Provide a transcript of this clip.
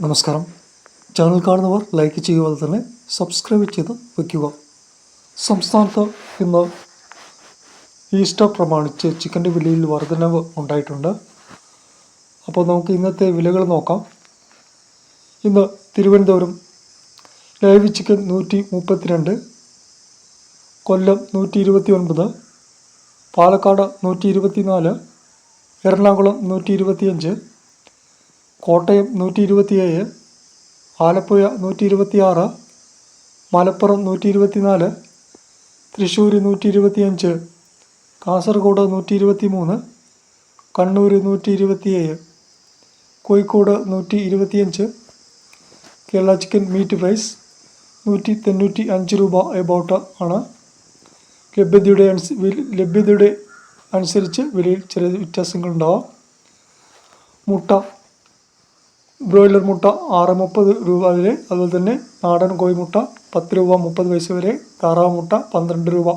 നമസ്കാരം. ചാനൽ കാണുന്നവർ ലൈക്ക് ചെയ്യുക, തന്നെ സബ്സ്ക്രൈബ് ചെയ്ത് വയ്ക്കുക. സംസ്ഥാനത്ത് ഇന്ന് ഈസ്റ്റർ പ്രമാണിച്ച് ചിക്കൻ്റെ വിലയിൽ വർധനവ് ഉണ്ടായിട്ടുണ്ട്. അപ്പോൾ നമുക്ക് ഇന്നത്തെ വിലകൾ നോക്കാം. ഇന്ന് Thiruvananthapuram live chicken 132, Kollam 129, Palakkad 124, Ernakulam 125, Kottayam 127, Alappuzha 126, Malappuram 124, Thrissur 125, Kasaragod 123, Kannur 127, Kozhikode 125. Kerala chicken meat price 195 രൂപ എബൌട്ട് ആണ്. ലഭ്യതയുടെ അനുസരിച്ച് വിലയിൽ ചെറിയ വ്യത്യാസങ്ങളുണ്ടാവാം. മുട്ട, ബ്രോയിലർ മുട്ട 6.30 രൂപ വരെ, അതുപോലെ തന്നെ നാടൻ കോഴിമുട്ട 10 രൂപ 30 പൈസ വരെ, താറാവ് മുട്ട 12 രൂപ.